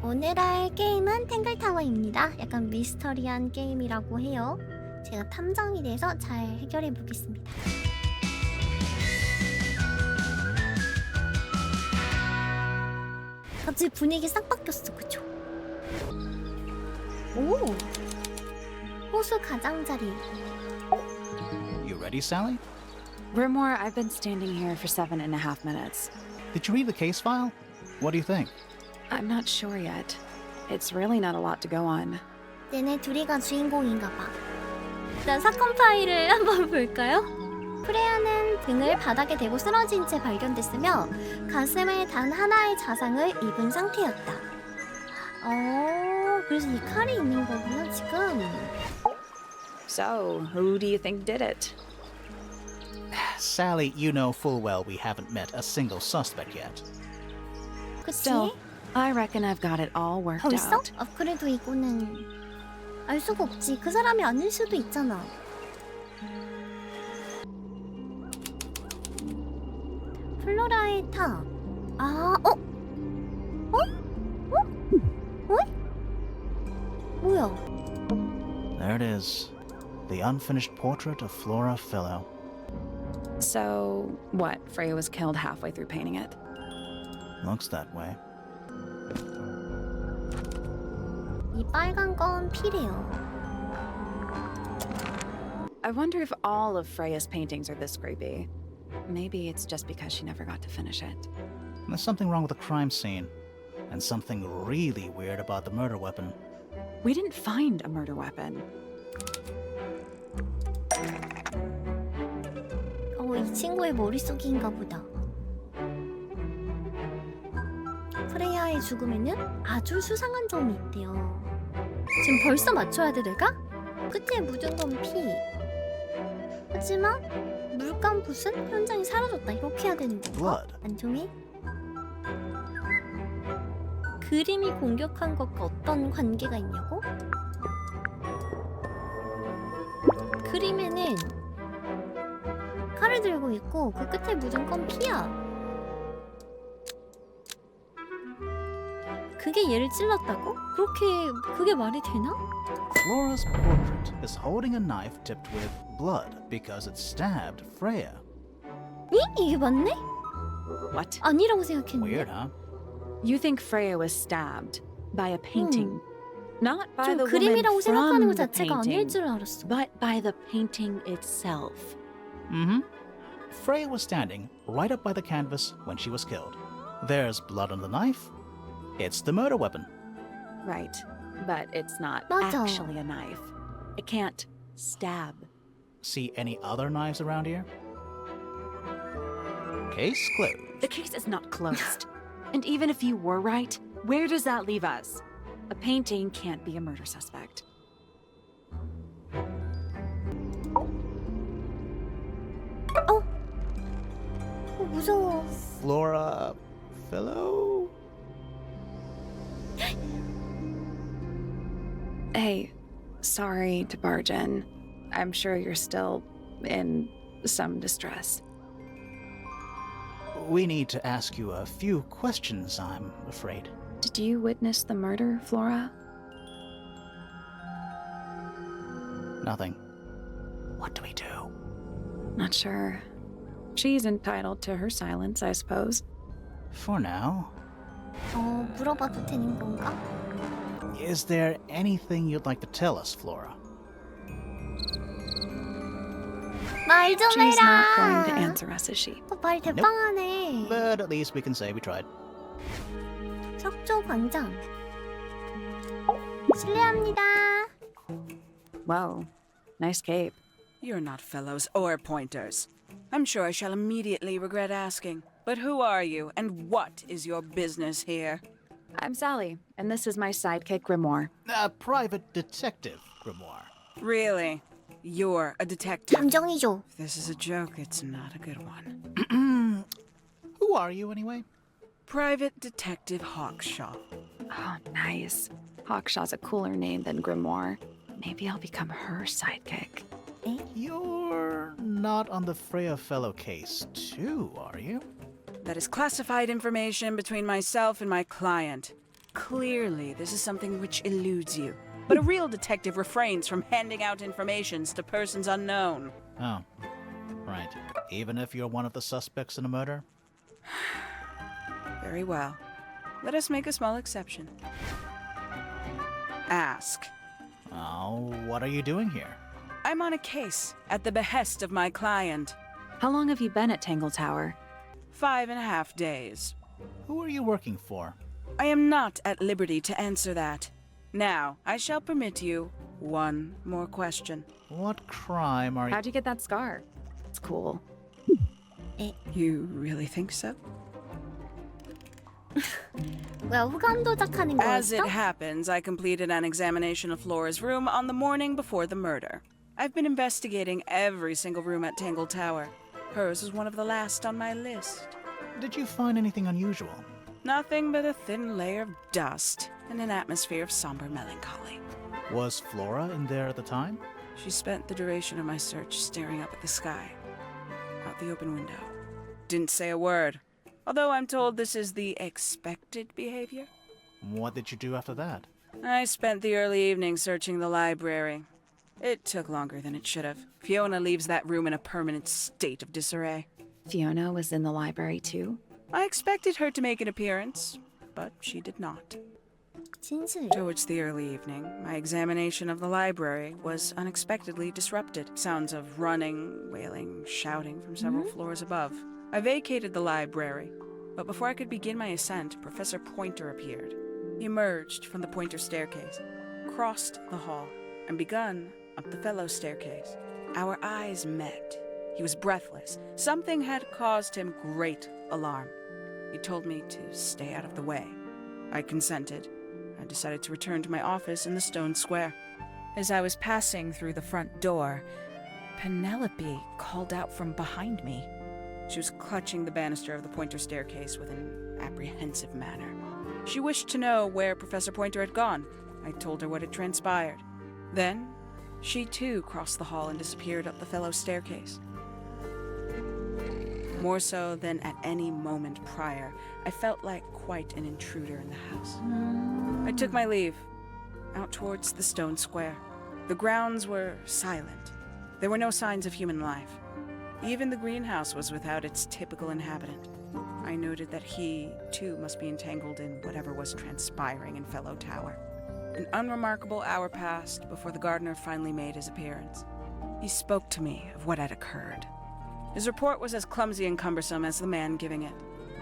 오늘 할 게임은 탱글타워입니다. 약간 미스터리한 게임이라고 해요. 제가 탐정이 돼서 잘 해결해 보겠습니다. 갑자기 분위기 싹 바뀌었어, 그쵸? 오! 호수 가장자리. You ready, Sally? Grimoire, I've been standing here for 7.5 minutes. Did you read the case file? What do you think? I'm not sure yet. It's really not a lot to go on. 얘네 둘이가 주인공인가 봐. 일단 사건 파일을 한번 볼까요? 프레야는 등을 바닥에 대고 쓰러진 채 발견됐으며 가슴에 단 하나의 자상을 입은 상태였다. 그래서 이 칼이 있는 거구나 지금. So, who do you think did it? Sally, you know full well we haven't met a single suspect yet. 그치? Still, I reckon I've got it all worked 벌써? out. 그래도 이거는 알 수가 없지. 그 사람이 아닐 수도 있잖아. 플로라의 탑. 뭐야? There it is. The unfinished portrait of Flora Philo. So, what? Freya was killed halfway through painting it. Looks that way. 이 빨간 건 피래요. I wonder if all of Freya's paintings are this creepy. Maybe it's just because she never got to finish it. There's something wrong with the crime scene. And something really weird about the murder weapon. We didn't find a murder weapon. 이 친구의 머릿속인가 보다. 프레야의 죽음에는 아주 수상한 점이 있대요. 지금 벌써 맞춰야 돼 내가? 끝에 묻은 건 피. 하지만 물감 붓은 현장이 사라졌다. 이렇게 해야 되는 건가? Blood. 안 통해? 그림이 공격한 것과 어떤 관계가 있냐고? 그림에는 칼을 들고 있고 그 끝에 묻은 건 피야. 그게 얘를 찔렀다고? 그게 말이 되나? Flora's portrait is holding a knife dipped with blood because it stabbed Freya. 이게 맞네? What? 아니라고 생각했는데. Weird, huh? You think Freya was stabbed by a painting? Not by 좀 the woman 그림이라고 생각하는 from 것 the 자체가 아닐 painting, 줄 알았어. but by the painting itself. Mm-hmm. Freya was standing right up by the canvas when she was killed. There's blood on the knife. It's the murder weapon. Right, but it's not 맞아. actually a knife. It can't stab. See any other knives around here? Case closed. The case is not closed. And even if you were right, where does that leave us? A painting can't be a murder suspect. 무서워. Flora Philo? Hey, sorry to barge in. I'm sure you're still in some distress. We need to ask you a few questions, I'm afraid. Did you witness the murder, Flora? Nothing. What do we do? Not sure. She's entitled to her silence, I suppose. For now, 물어봐도 되는 건가? is there anything you'd like to tell us, Flora? 말 좀 She's not going to 해라. answer us, is she? 말 대빵하네. But at least we can say we tried. 석조 광장. 실례합니다. Whoa, nice cape. You're not fellows or pointers. I'm sure I shall immediately regret asking. But who are you, and what is your business here? I'm Sally, and this is my sidekick, Grimoire. A private detective, Grimoire. Really? You're a detective? 감정이죠. If this is a joke, it's not a good one. Who are you, anyway? Private Detective Hawkshaw. Oh, nice. Hawkshaw's a cooler name than Grimoire. Maybe I'll become her sidekick. You're not on the Freya Fellow case, too, are you? That is classified information between myself and my client. Clearly, this is something which eludes you. But a real detective refrains from handing out informations to persons unknown. Oh, right. Even if you're one of the suspects in a murder? Very well. Let us make a small exception. Ask. Oh, what are you doing here? I'm on a case at the behest of my client. How long have you been at Tangle Tower? 5.5 days. Who are you working for? I am not at liberty to answer that. Now, I shall permit you one more question. What crime are you... How'd you get that scar? It's cool. You really think so? 뭐야, 후감 도작하는 As it 거였어? happens, I completed an examination of Flora's room on the morning before the murder. I've been investigating every single room at Tangle Tower. Hers was one of the last on my list. Did you find anything unusual? Nothing but a thin layer of dust and an atmosphere of somber melancholy. Was Flora in there at the time? She spent the duration of my search staring up at the sky, out the open window. Didn't say a word, although I'm told this is the expected behavior. What did you do after that? I spent the early evening searching the library. It took longer than it should have. Fiona leaves that room in a permanent state of disarray. Fiona was in the library too? I expected her to make an appearance, but she did not. 진실. Towards the early evening, my examination of the library was unexpectedly disrupted. Sounds of running, wailing, shouting from several floors above. I vacated the library, but before I could begin my ascent, Professor Pointer appeared. He emerged from the Pointer staircase, crossed the hall, and begun up the fellow staircase. Our eyes met. He was breathless. Something had caused him great alarm. He told me to stay out of the way. I consented. I decided to return to my office in the stone square. As I was passing through the front door, Penelope called out from behind me. She was clutching the banister of the Pointer staircase with an apprehensive manner. She wished to know where Professor Pointer had gone. I told her what had transpired. Then, she too crossed the hall and disappeared up the fellow staircase. More so than at any moment prior, I felt like quite an intruder in the house. I took my leave, out towards the stone square. The grounds were silent. There were no signs of human life. Even the greenhouse was without its typical inhabitant. I noted that he, too, must be entangled in whatever was transpiring in Fellow Tower. An unremarkable hour passed before the gardener finally made his appearance. He spoke to me of what had occurred. His report was as clumsy and cumbersome as the man giving it.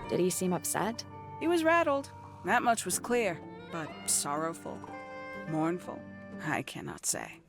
Did he seem upset? He was rattled, that much was clear, but sorrowful, mournful, I cannot say.